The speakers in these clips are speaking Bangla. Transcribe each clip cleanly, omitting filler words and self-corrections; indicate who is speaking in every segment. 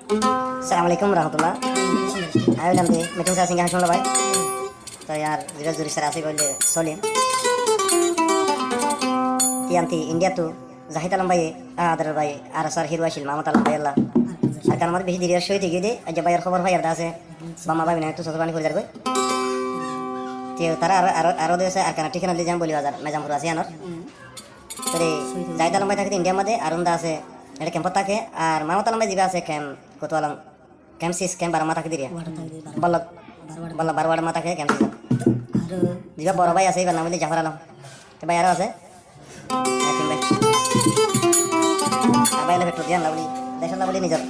Speaker 1: Assalamualaikum warahmatullah. Ayo nanti meeting saya singgah langsung lah baik. तो यार जिरा जुरी सर आसे बोले सोले तियांती इंडिया तो जाहिद आलम भाई आदर भाई आर सर हिरवा शिल मामत आलम भाई अल्लाह akan আমার বেশি দেরি সই থেকে দে আজ ভাইয়ের খবর ভাই আর আছে বাবা ভাই না তো সতবানি করে যাবে তে তারা আর দেশে আর কানা ঠিকানা দিয়ে যাম বলি বাজার মেজামপুর আছে আনর তরে জাহিদ আলম ভাই থাকে ইন্ডিয়া মধ্যে আরুন্দা আছে এটা ক্যাম্প থাকে আর মামত আলম ভাই দিবা আছে ক্যাম্প কত আলম ক্যাম্প সিস ক্যাম্প বারমা থাকে দিরিয়া বল্লভ বল্লভ বারওয়াড় মা থাকে ক্যাম্প সিস দিবা বড় ভাই আছে এবার নাম দিলে জাফর আলম তো ভাই আরো আছে ভাই ভাই লে ভেটো দিয়ান লাভলি দেশাল লাভলি নিজর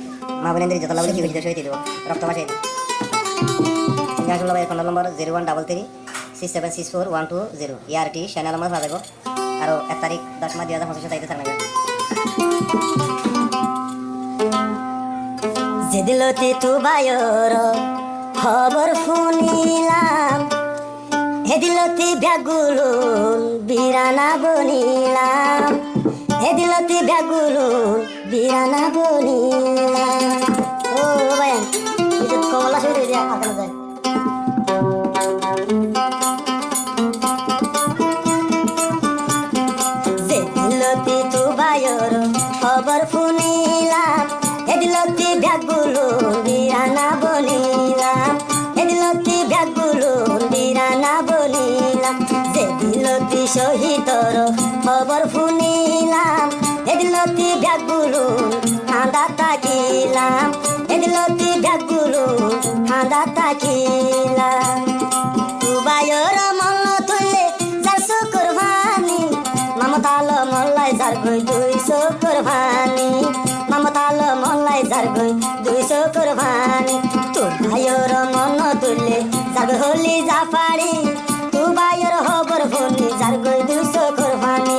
Speaker 1: মা বোনেদের যত লাভলি কি হইতে সই দিব রক্ত ভাষাই দি সিঙ্গাসুল্লাহ ভাই ফোন নম্বর 0133 6764 120 ইয়ারটি চ্যানেল নম্বর পাবে গো আর 1 তারিখ 10 মাস 2025 তাইতে থাকবে
Speaker 2: যেদিলতে তু বায়র খবর শুনিলাম হেদিলতে ব্যাগুলুন বিরানা বনিলাম হেদিলতে ব্যাগুলুন বিরানা বনিলাম ও ভাই ইজত কমলা শুরু দিয়া আকাল যায় যেদিলতে তু বায়র খবর শুনিলাম হেদিলতে ব্যাগুলুন বিরানা বনিলাম হেদিলতে ব্যাগুলুন বিরানা বনিলাম যেদিলতে শহীদর খবর শুনিলাম হেদিলতে ব্যাগুলুন হাঁদা তাকিলাম হেদিলতে ব্যাগুলুন হাঁদা তাকিলাম তুবায়র মন তুললে যার কোরবানি মমতাল মল্লাই যার গই 200 কোরবানি মমতাল মল্লাই যার গই 200 কোরবানি তুবায়র মন তুললে যার হলি জাফারি তুবায়র হবর ফনি যার গই 200 কোরবানি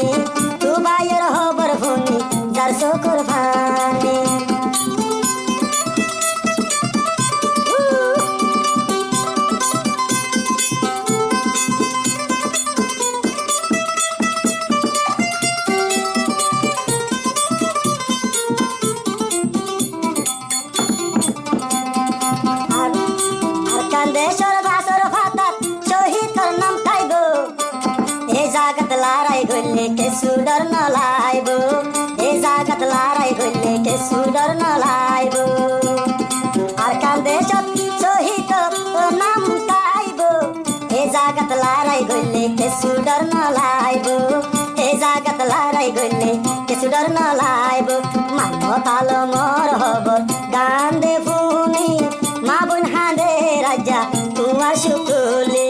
Speaker 2: তুবায়র হবর ফনি 400 কোরবানি দেশর ভাষর ভাতার শহীদর নাম খাইব এ জাগত লড়াই গইলে কে সুডর ন লাইব এ জাগত লড়াই গইলে কে সুডর ন লাইব আর কান দেশর শহীদর নাম খাইব এ জাগত লড়াই গইলে কে সুডর ন লাইব এ জাগত লড়াই গইলে কে সুডর ন লাইব মানবতাল মর হবর গান দে ফুনি মা বোন হাঁদে রাজা তোমার সুতুলি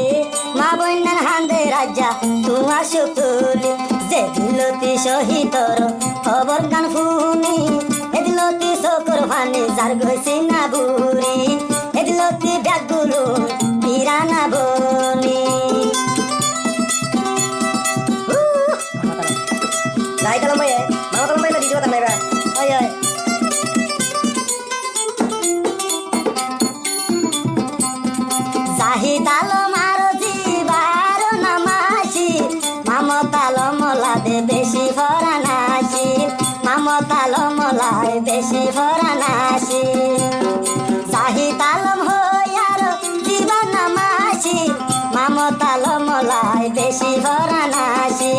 Speaker 2: মা বোন হাঁদে রাজা তোমার সুতুলি যে দিলতি শহীদর খবর গান শুনি এদিলতি চকুর ভানি যার গৈছি না বুড়ি এদিলতি ব্যাগুলো বিরানা বনি
Speaker 1: জাহিদ আলম ভাই মামত আলম ভাই না দিদিবা তাই
Speaker 2: ওই ওই জাহিদ আলম আর জিবার নামাসি মামত আলম লাদে বেশি ফরানাসি মামত আলম লাই বেশি ফরানাসি জাহিদ আলম হইয়ার জিবার নামাসি মামত আলম লাই বেশি ফরানাসি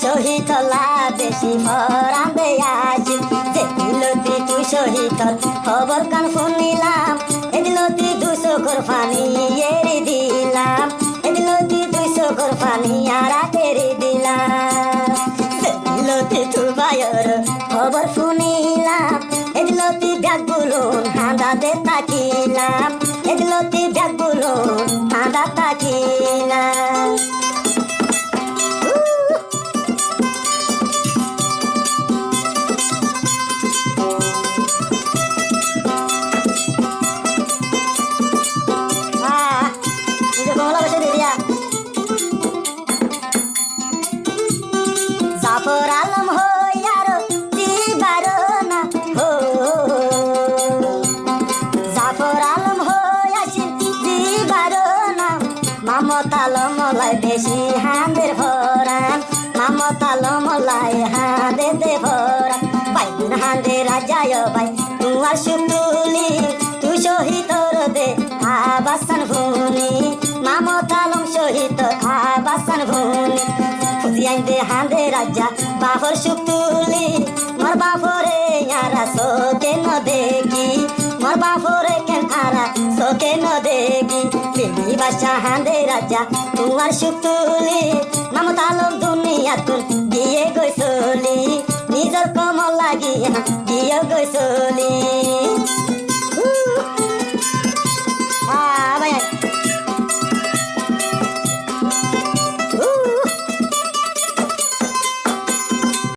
Speaker 2: শহীদ লা বেশি ফরান দেয়াসি যেদিলতি তুই শহীদ খবর কান শুনিলাম এদিলতি 200 কোরবানি এরি দিলাম এদিলতি 200 কোরবানি আর তেরি দিলাম এদিলতি তুবায়র খবর শুনিলাম এদিলতি ব্যাগুলুন হাঁদা দে তাকিলাম এদিলতি ব্যাগুলুন হাঁদা তাকিলাম জাফর আলম হইয়ার দিবার না হো জাফর আলম হইয়াছি দিবার না মামত আলম লাই বেশি হাঁদের ভরান মামত আলম লাই হাঁদে দে ভরান ভাই হাঁদে রাজায় ভাই তোমার সুতুল তুলি তুই শহীদ দে আবাসান ভূমি মামত আলম শহীদ আবাসান ভূমি খুঁজি আইন্দে হাঁদে রাজা বাফর সুখ তুলি মোর বাফরে ইয়ারা সোকে ন দেখি মোর বাফরে কেন আরা সোকে ন দেখি বিবি বাসা হাঁদে রাজা তোমার সুখ তুলি মামত আলম দুনিয়া তুল গিয়ে গই চলি নিজর কমল লাগিয়া গিয়ে গই চলি